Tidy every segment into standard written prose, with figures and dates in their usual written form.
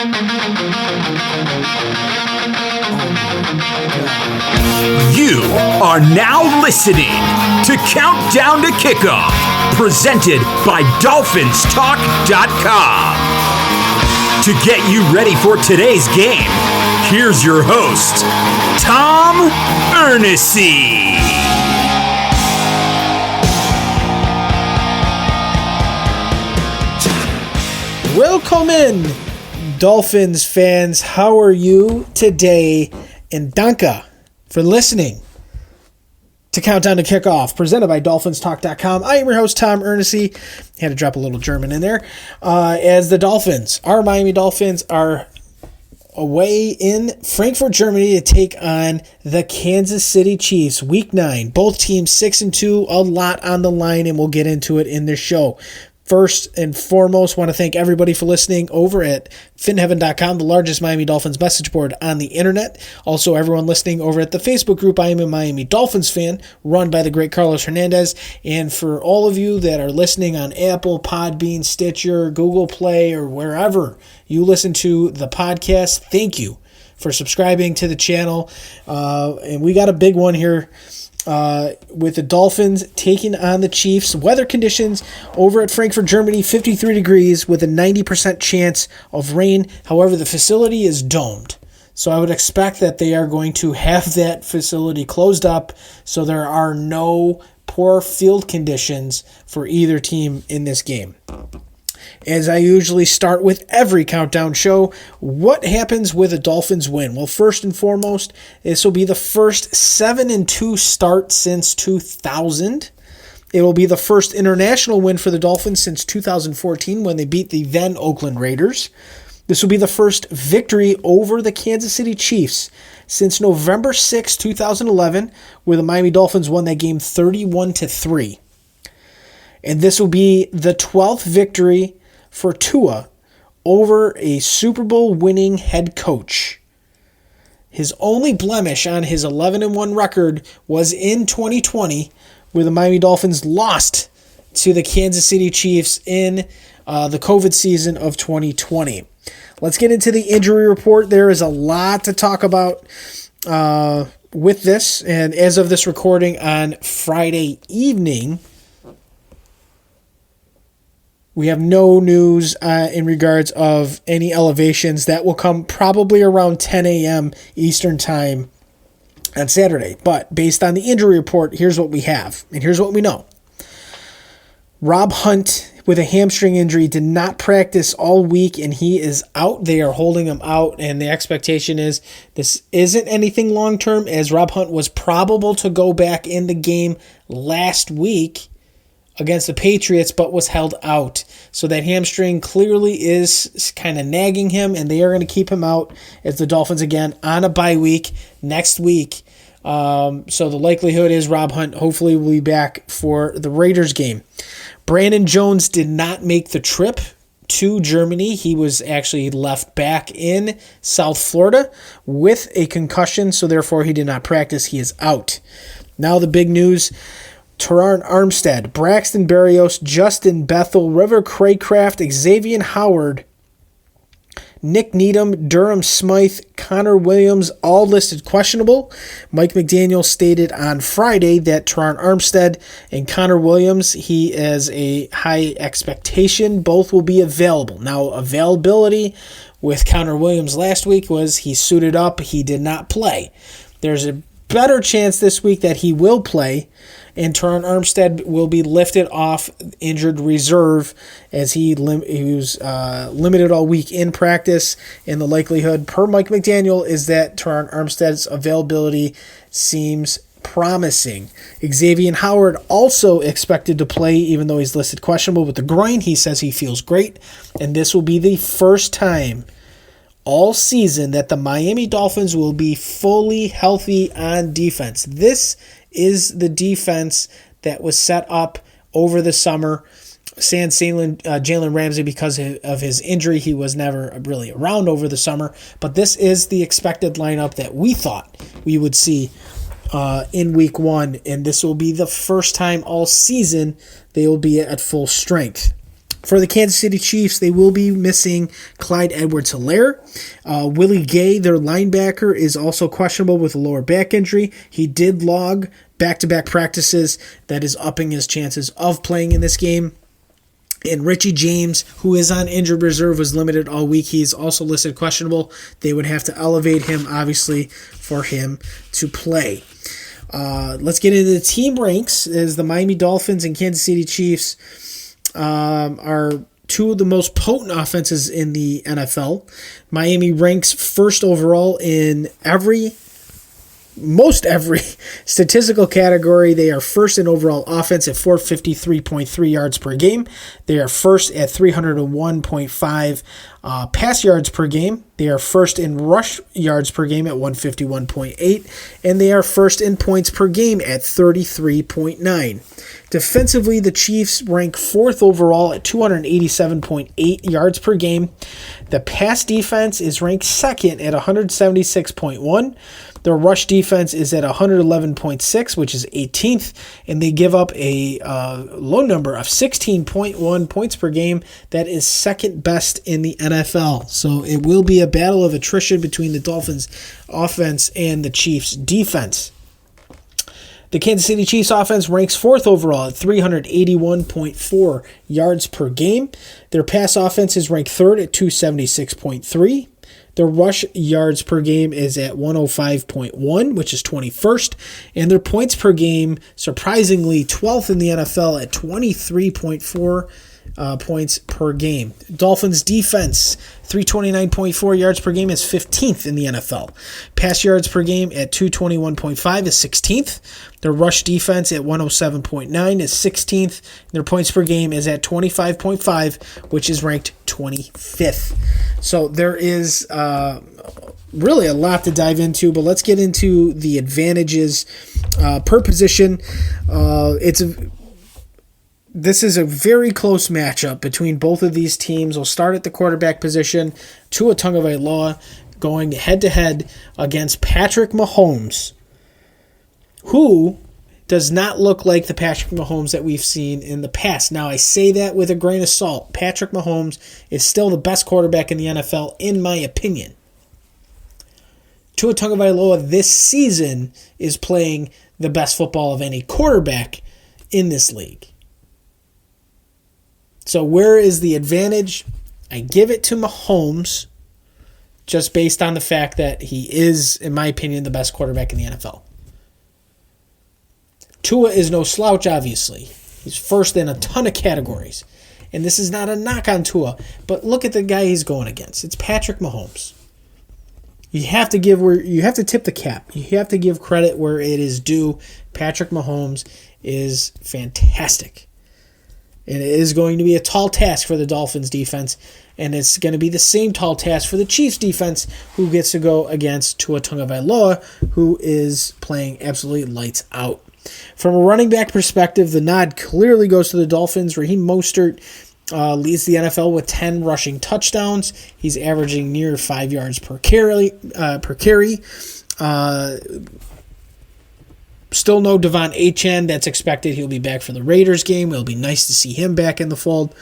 You are now listening to Countdown to Kickoff, presented by DolphinsTalk.com. To get you ready for today's game, here's your host, Tom Ernisse. Welcome in, Dolphins fans. How are you today? And Danke for listening to Countdown to Kickoff, presented by DolphinsTalk.com. I am your host, Tom Ernisse. Had to drop a little German in there. As the Dolphins, our Miami Dolphins, are away in Frankfurt, Germany to take on the Kansas City Chiefs. Week 9. Both teams 6-2, a lot on the line, and we'll get into it in this show. First and foremost, want to thank everybody for listening over at finheaven.com, the largest Miami Dolphins message board on the internet. Also, everyone listening over at the Facebook group, I am a Miami Dolphins fan, run by the great Carlos Hernandez. And for all of you that are listening on Apple, Podbean, Stitcher, Google Play, or wherever you listen to the podcast, thank you for subscribing to the channel. And we got a big one here. With the Dolphins taking on the Chiefs. Weather conditions over at Frankfurt, Germany, 53 degrees with a 90% chance of rain. However, the facility is domed. So I would expect that they are going to have that facility closed up so there are no poor field conditions for either team in this game. As I usually start with every countdown show, what happens with a Dolphins win? Well, first and foremost, this will be the first 7-2 start since 2000. It will be the first international win for the Dolphins since 2014 when they beat the then Oakland Raiders. This will be the first victory over the Kansas City Chiefs since November 6, 2011, where the Miami Dolphins won that game 31-3. And this will be the 12th victory for Tua over a Super Bowl winning head coach. His only blemish on his 11-1 record was in 2020, where the Miami Dolphins lost to the Kansas City Chiefs in the COVID season of 2020. Let's get into the injury report. There is a lot to talk about with this, and as of this recording on Friday evening, we have no news in regards of any elevations. That will come probably around 10 a.m. Eastern Time on Saturday. But based on the injury report, here's what we have, and here's what we know. Rob Hunt, with a hamstring injury, did not practice all week, and he is out. They are holding him out, and the expectation is this isn't anything long-term, as Rob Hunt was probable to go back in the game last week against the Patriots, but was held out. So that hamstring clearly is kind of nagging him, and they are going to keep him out as the Dolphins, again, on a bye week next week. So the likelihood is Rob Hunt hopefully will be back for the Raiders game. Brandon Jones did not make the trip to Germany. He was actually left back in South Florida with a concussion, so therefore he did not practice. He is out. Now the big news: Terron Armstead, Braxton Berrios, Justin Bethel, River Craycraft, Xavier Howard, Nick Needham, Durham Smythe, Connor Williams, all listed questionable. Mike McDaniel stated on Friday that Terron Armstead and Connor Williams, he has a high expectation. Both will be available. Now, availability with Connor Williams last week was he suited up. He did not play. There's a better chance this week that he will play, and Terron Armstead will be lifted off injured reserve as he was limited all week in practice. And the likelihood, per Mike McDaniel, is that Terron Armstead's availability seems promising. Xavier Howard also expected to play, even though he's listed questionable with the groin. He says he feels great, and this will be the first time all season that the Miami Dolphins will be fully healthy on defense. This is the defense that was set up over the summer. Sans Jalen Ramsey, because of his injury, he was never really around over the summer. But this is the expected lineup that we thought we would see in week one. And this will be the first time all season they will be at full strength. For the Kansas City Chiefs, they will be missing Clyde Edwards-Helaire. Willie Gay, their linebacker, is also questionable with a lower back injury. He did log back-to-back practices. That is upping his chances of playing in this game. And Richie James, who is on injured reserve, was limited all week. He is also listed questionable. They would have to elevate him, obviously, for him to play. Let's get into the team ranks, as the Miami Dolphins and Kansas City Chiefs are two of the most potent offenses in the NFL. Miami ranks first overall in most every statistical category. They are first in overall offense at 453.3 yards per game. They are first at 301.5 pass yards per game. They are first in rush yards per game at 151.8, and they are first in points per game at 33.9. Defensively, the Chiefs rank fourth overall at 287.8 yards per game. The pass defense is ranked second at 176.1. Their rush defense is at 111.6, which is 18th, and they give up a low number of 16.1 points per game. That is second best in the NFL. So it will be a battle of attrition between the Dolphins' offense and the Chiefs' defense. The Kansas City Chiefs offense ranks fourth overall at 381.4 yards per game. Their pass offense is ranked third at 276.3. Their rush yards per game is at 105.1, which is 21st. And their points per game, surprisingly, 12th in the NFL at 23.4 points per game. Dolphins defense, 329.4 yards per game, is 15th in the NFL. Pass yards per game at 221.5 is 16th. Their rush defense at 107.9 is 16th. Their points per game is at 25.5, which is ranked 25th. So there is really a lot to dive into, but let's get into the advantages per position. This is a very close matchup between both of these teams. We'll start at the quarterback position. Tua Tagovailoa going head-to-head against Patrick Mahomes, who does not look like the Patrick Mahomes that we've seen in the past. Now, I say that with a grain of salt. Patrick Mahomes is still the best quarterback in the NFL, in my opinion. Tua Tagovailoa this season is playing the best football of any quarterback in this league. So where is the advantage? I give it to Mahomes just based on the fact that he is, in my opinion, the best quarterback in the NFL. Tua is no slouch, obviously. He's first in a ton of categories. And this is not a knock on Tua, but look at the guy he's going against. It's Patrick Mahomes. You have to tip the cap. You have to give credit where it is due. Patrick Mahomes is fantastic. And it is going to be a tall task for the Dolphins defense, and it's going to be the same tall task for the Chiefs defense, who gets to go against Tua Tagovailoa, who is playing absolutely lights out. From a running back perspective, the nod clearly goes to the Dolphins. Raheem Mostert leads the NFL with 10 rushing touchdowns. He's averaging near 5 yards per carry. Still no Devon Achane. That's expected. He'll be back for the Raiders game. It'll be nice to see him back in the fold.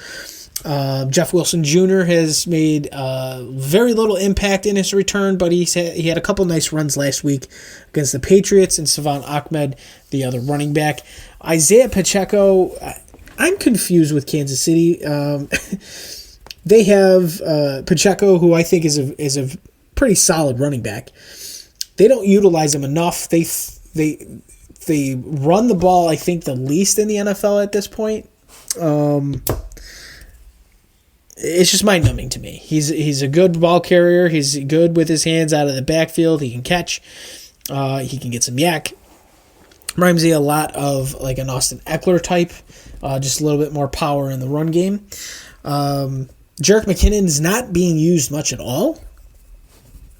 Jeff Wilson Jr. has made very little impact in his return, but he had a couple nice runs last week against the Patriots, and Savon Ahmed, the other running back. Isaiah Pacheco, I'm confused with Kansas City. They have Pacheco, who I think is a pretty solid running back. They don't utilize him enough. They run the ball, I think, the least in the NFL at this point. It's just mind-numbing to me. He's a good ball carrier. He's good with his hands out of the backfield. He can catch. He can get some yak. Reminds me a lot of like an Austin Eckler type. Just a little bit more power in the run game. Jerick McKinnon is not being used much at all,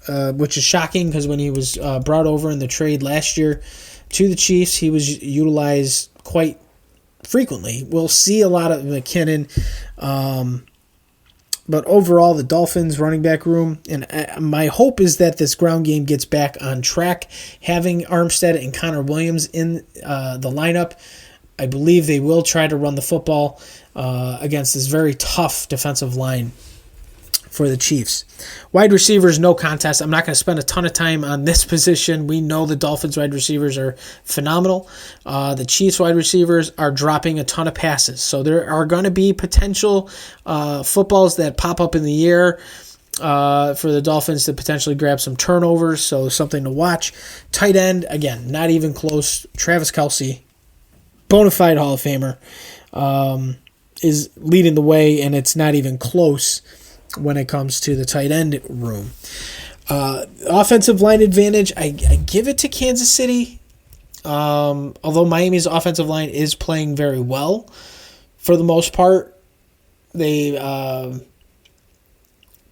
which is shocking because when he was brought over in the trade last year to the Chiefs, he was utilized quite frequently. We'll see a lot of McKinnon. But overall, the Dolphins running back room, and my hope is that this ground game gets back on track. Having Armstead and Connor Williams in the lineup, I believe they will try to run the football. against this very tough defensive line for the Chiefs. Wide receivers, no contest. I'm not going to spend a ton of time on this position. We know the Dolphins wide receivers are phenomenal. The Chiefs wide receivers are dropping a ton of passes. So there are going to be potential footballs that pop up in the air for the Dolphins to potentially grab some turnovers. So something to watch. Tight end, again, not even close. Travis Kelce, bona fide Hall of Famer, is leading the way, and it's not even close when it comes to the tight end room. Offensive line advantage, I give it to Kansas City. Although Miami's offensive line is playing very well for the most part. They've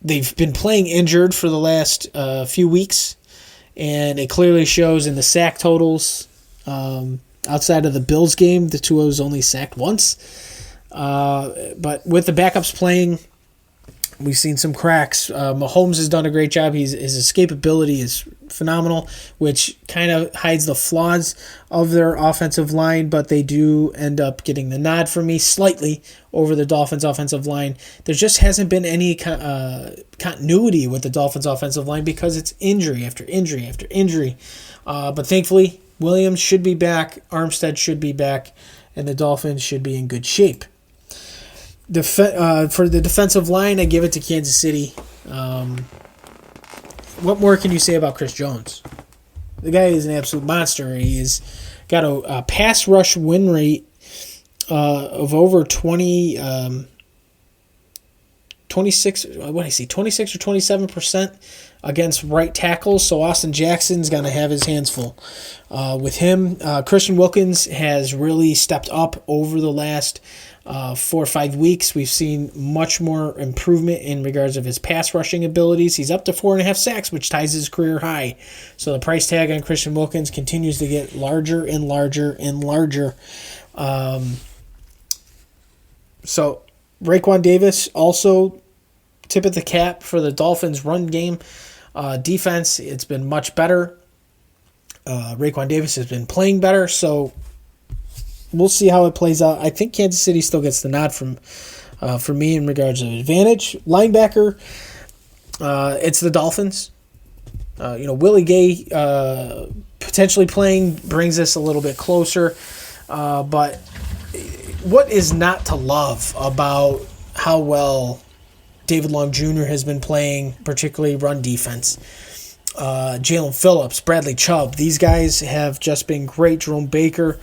been playing injured for the last few weeks, and it clearly shows in the sack totals. Outside of the Bills game, the Tua was only sacked once. But with the backups playing, we've seen some cracks. Mahomes has done a great job. His escapability is phenomenal, which kind of hides the flaws of their offensive line, but they do end up getting the nod for me slightly over the Dolphins' offensive line. There just hasn't been any continuity with the Dolphins' offensive line because it's injury after injury after injury. But thankfully, Williams should be back, Armstead should be back, and the Dolphins should be in good shape. For the defensive line, I give it to Kansas City. What more can you say about Chris Jones? The guy is an absolute monster. He's got a pass rush win rate of over 26 or 27% against right tackles. So Austin Jackson's going to have his hands full with him. Christian Wilkins has really stepped up over the last 4 or 5 weeks. We've seen much more improvement in regards of his pass rushing abilities. He's up to 4.5 sacks, which ties his career high. So the price tag on Christian Wilkins continues to get larger and larger and larger. So Raekwon Davis also tip of the cap for the Dolphins' run game. Defense, it's been much better. Raekwon Davis has been playing better, so we'll see how it plays out. I think Kansas City still gets the nod for me in regards to advantage. Linebacker, it's the Dolphins. Willie Gay potentially playing brings us a little bit closer. But what is not to love about how well David Long Jr. has been playing, particularly run defense? Jalen Phillips, Bradley Chubb, these guys have just been great. Jerome Baker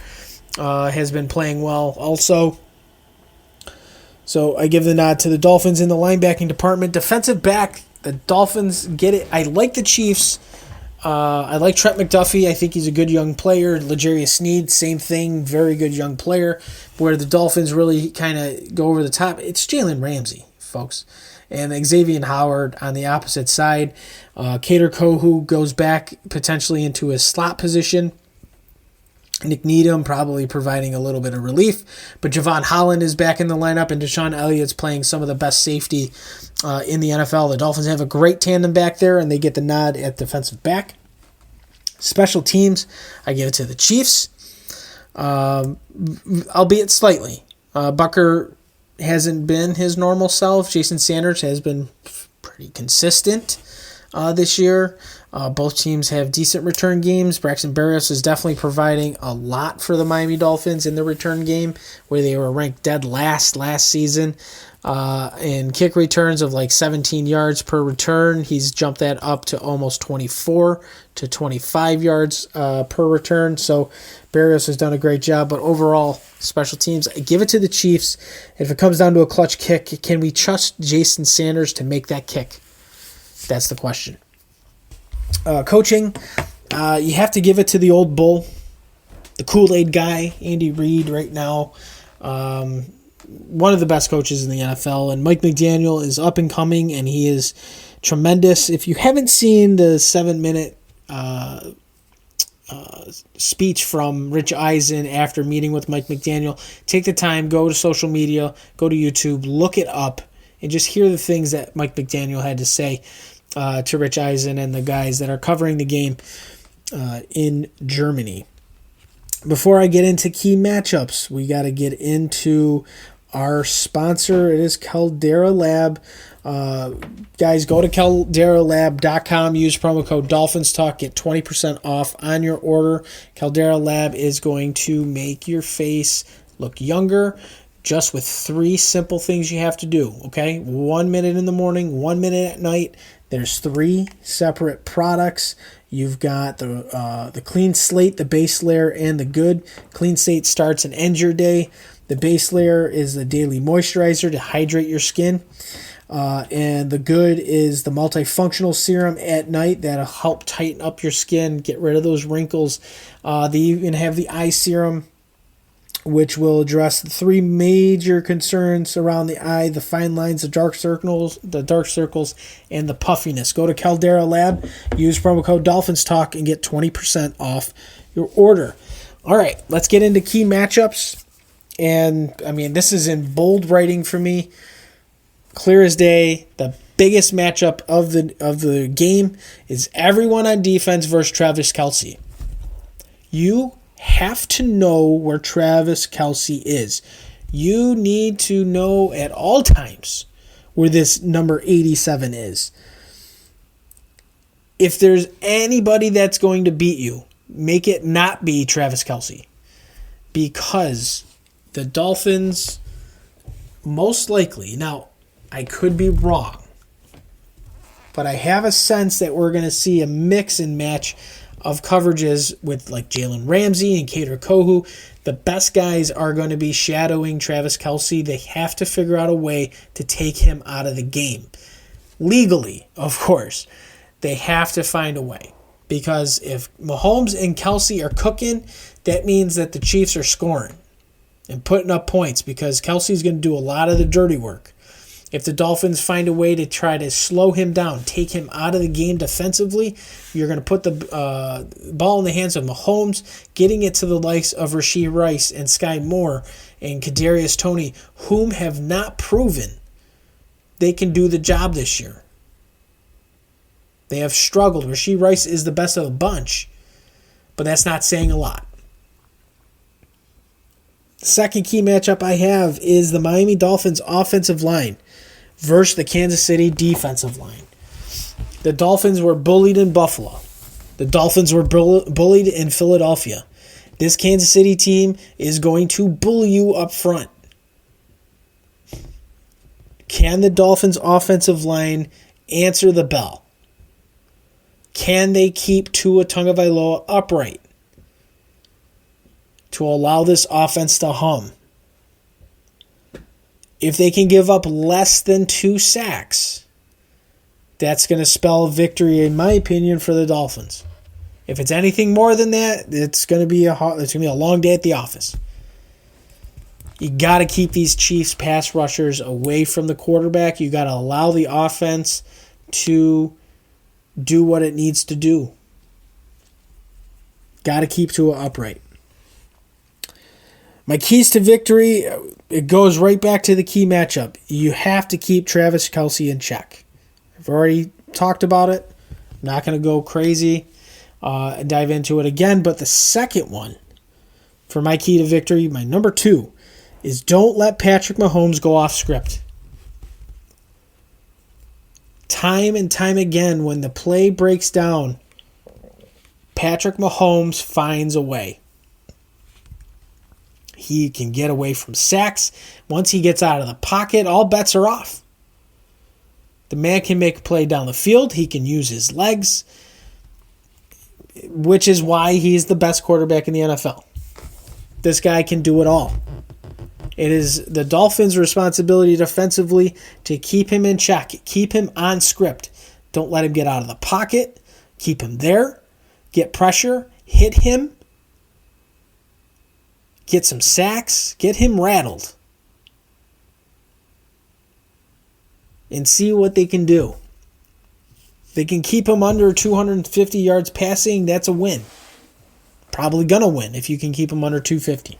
has been playing well also. So I give the nod to the Dolphins in the linebacking department. Defensive back, the Dolphins get it. I like the Chiefs. I like Trent McDuffie. I think he's a good young player. L'Jarius Sneed, same thing, very good young player. Where the Dolphins really kind of go over the top, it's Jalen Ramsey, folks. And Xavier Howard on the opposite side. Kader Kohu goes back potentially into his slot position. Nick Needham probably providing a little bit of relief. But Javon Holland is back in the lineup, and Deshaun Elliott's playing some of the best safety in the NFL. The Dolphins have a great tandem back there, and they get the nod at defensive back. Special teams, I give it to the Chiefs, albeit slightly. Bucker hasn't been his normal self. Jason Sanders has been pretty consistent this year. Both teams have decent return games. Braxton Berrios is definitely providing a lot for the Miami Dolphins in the return game, where they were ranked dead last season in kick returns of like 17 yards per return. He's jumped that up to almost 24 to 25 yards per return. So Berrios has done a great job. But overall, special teams, I give it to the Chiefs. If it comes down to a clutch kick, can we trust Jason Sanders to make that kick? That's the question. Coaching, you have to give it to the old bull, the Kool-Aid guy, Andy Reid right now. One of the best coaches in the NFL, and Mike McDaniel is up and coming, and he is tremendous. If you haven't seen the 7-minute speech from Rich Eisen after meeting with Mike McDaniel, take the time, go to social media, go to YouTube, look it up, and just hear the things that Mike McDaniel had to say to Rich Eisen and the guys that are covering the game in Germany. Before I get into key matchups, we got to get into our sponsor. It is Caldera Lab. Guys, go to calderalab.com. Use promo code DolphinsTalk. Get 20% off on your order. Caldera Lab is going to make your face look younger just with 3 simple things you have to do, okay? 1 minute in the morning, 1 minute at night. There's 3 separate products. You've got the Clean Slate, the base layer, and the Good. Clean Slate starts and ends your day. The base layer is the daily moisturizer to hydrate your skin. And the Good is the multifunctional serum at night that'll help tighten up your skin, get rid of those wrinkles. They even have the eye serum, which will address the 3 major concerns around the eye: the fine lines, the dark circles, and the puffiness. Go to Caldera Lab, use promo code DolphinsTalk, and get 20% off your order. All right, let's get into key matchups. And, I mean, this is in bold writing for me. Clear as day, the biggest matchup of the game is everyone on defense versus Travis Kelce. You have to know where Travis Kelce is. You need to know at all times where this number 87 is. If there's anybody that's going to beat you, make it not be Travis Kelce. Because the Dolphins, most likely, now I could be wrong, but I have a sense that we're going to see a mix and match of coverages with like Jalen Ramsey and Kader Kohu. The best guys are going to be shadowing Travis Kelce. They have to figure out a way to take him out of the game. Legally, of course, they have to find a way. Because if Mahomes and Kelce are cooking, that means that the Chiefs are scoring and putting up points because Kelce's going to do a lot of the dirty work. If the Dolphins find a way to try to slow him down, take him out of the game defensively, you're going to put the ball in the hands of Mahomes, getting it to the likes of Rashee Rice and Sky Moore and Kadarius Toney, whom have not proven they can do the job this year. They have struggled. Rashee Rice is the best of the bunch, but that's not saying a lot. The second key matchup I have is the Miami Dolphins offensive line versus the Kansas City defensive line. The Dolphins were bullied in Buffalo. The Dolphins were bullied in Philadelphia. This Kansas City team is going to bully you up front. Can the Dolphins offensive line answer the bell? Can they keep Tua Tagovailoa upright to allow this offense to hum? If they can give up less than 2 sacks, that's going to spell victory, in my opinion, for the Dolphins. If it's anything more than that, it's going to be a long day at the office. You got to keep these Chiefs pass rushers away from the quarterback. You got to allow the offense to do what it needs to do. Got to keep Tua upright. My keys to victory, it goes right back to the key matchup. You have to keep Travis Kelce in check. I've already talked about it. I'm not going to go crazy and dive into it again. But the second one for my key to victory, my number 2, is don't let Patrick Mahomes go off script. Time and time again, when the play breaks down, Patrick Mahomes finds a way. He can get away from sacks. Once he gets out of the pocket, all bets are off. The man can make a play down the field. He can use his legs, which is why he's the best quarterback in the NFL. This guy can do it all. It is the Dolphins' responsibility defensively to keep him in check, keep him on script. Don't let him get out of the pocket. Keep him there. Get pressure. Hit him. Get some sacks. Get him rattled. And see what they can do. If they can keep him under 250 yards passing, that's a win. Probably going to win if you can keep him under 250.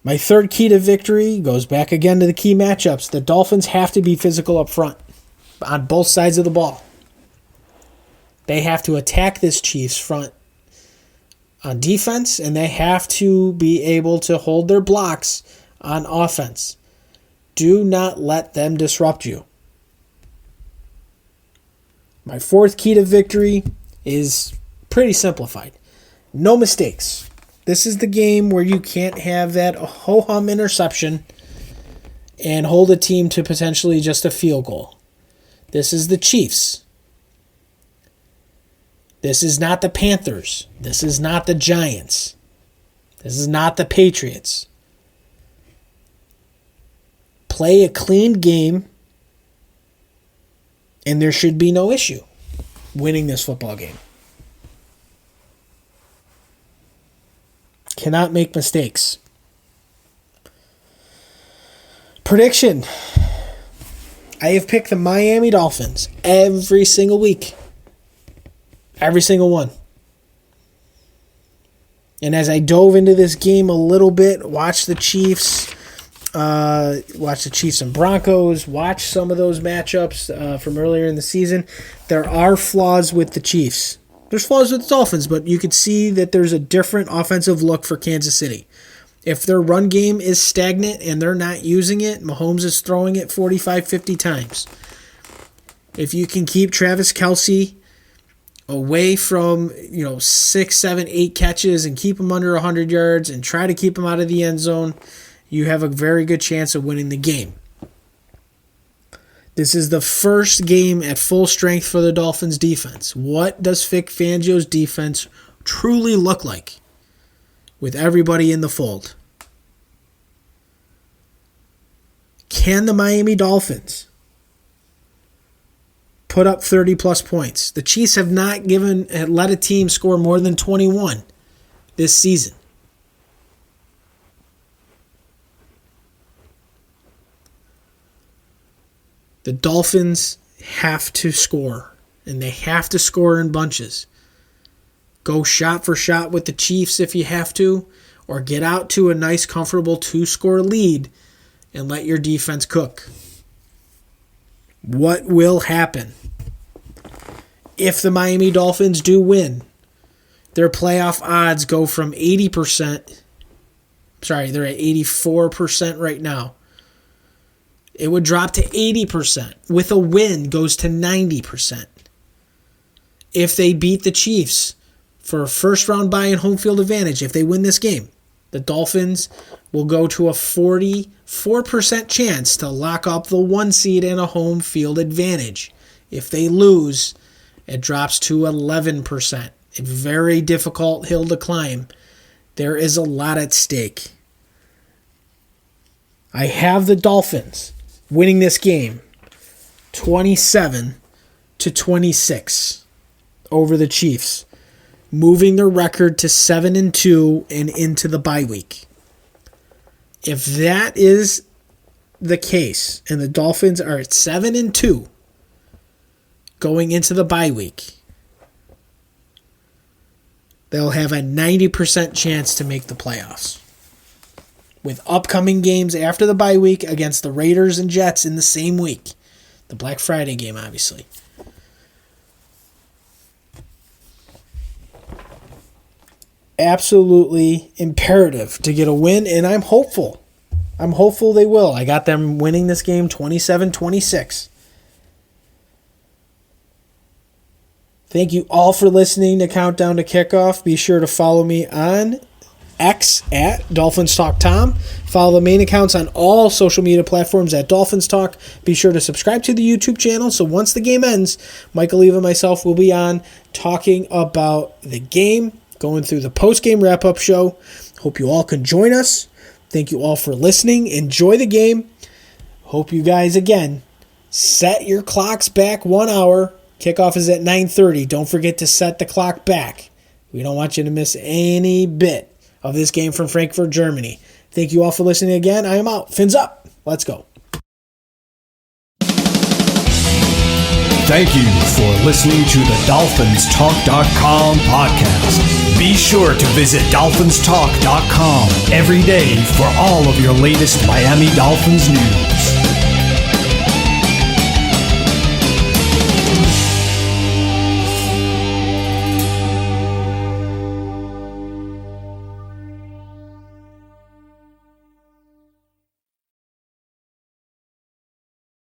My third key to victory goes back again to the key matchups. The Dolphins have to be physical up front on both sides of the ball. They have to attack this Chiefs front on defense, and they have to be able to hold their blocks on offense. Do not let them disrupt you. My fourth key to victory is pretty simplified. No mistakes. This is the game where you can't have that ho-hum interception and hold a team to potentially just a field goal. This is the Chiefs. This is not the Panthers. This is not the Giants. This is not the Patriots. Play a clean game, and there should be no issue winning this football game. Cannot make mistakes. Prediction. I have picked the Miami Dolphins every single week. Every single one. And as I dove into this game a little bit, watched the Chiefs and Broncos, watched some of those matchups from earlier in the season, there are flaws with the Chiefs. There's flaws with the Dolphins, but you could see that there's a different offensive look for Kansas City. If their run game is stagnant and they're not using it, Mahomes is throwing it 45, 50 times. If you can keep Travis Kelce away from 6, 7, 8 catches and keep him under 100 yards and try to keep him out of the end zone, you have a very good chance of winning the game. This is the first game at full strength for the Dolphins defense. What does Vic Fangio's defense truly look like with everybody in the fold? Can the Miami Dolphins put up 30-plus points? The Chiefs have not let a team score more than 21 this season. The Dolphins have to score, and they have to score in bunches. Go shot for shot with the Chiefs if you have to, or get out to a nice, comfortable 2-score lead and let your defense cook. What will happen if the Miami Dolphins do win? Their playoff odds go from 80%. Sorry, they're at 84% right now. It would drop to 80%. With a win, goes to 90%. If they beat the Chiefs for a first-round bye and home field advantage, if they win this game, the Dolphins will go to a 44% chance to lock up the 1 seed and a home field advantage. If they lose, it drops to 11%. A very difficult hill to climb. There is a lot at stake. I have the Dolphins winning this game 27-26 over the Chiefs, moving their record to 7-2 and into the bye week. If that is the case, and the Dolphins are at 7-2 going into the bye week, they'll have a 90% chance to make the playoffs. With upcoming games after the bye week against the Raiders and Jets in the same week. The Black Friday game, obviously. Absolutely imperative to get a win, and I'm hopeful. I'm hopeful they will. I got them winning this game 27-26. Thank you all for listening to Countdown to Kickoff. Be sure to follow me on X at Dolphins Talk Tom. Follow the main accounts on all social media platforms at Dolphins Talk. Be sure to subscribe to the YouTube channel so once the game ends, Michael Eve and myself will be on talking about the game, going through the post-game wrap-up show. Hope you all can join us. Thank you all for listening. Enjoy the game. Hope you guys, again, set your clocks back 1 hour. Kickoff is at 9:30. Don't forget to set the clock back. We don't want you to miss any bit of this game from Frankfurt, Germany. Thank you all for listening again. I am out. Fins up. Let's go. Thank you for listening to the DolphinsTalk.com podcast. Be sure to visit DolphinsTalk.com every day for all of your latest Miami Dolphins news.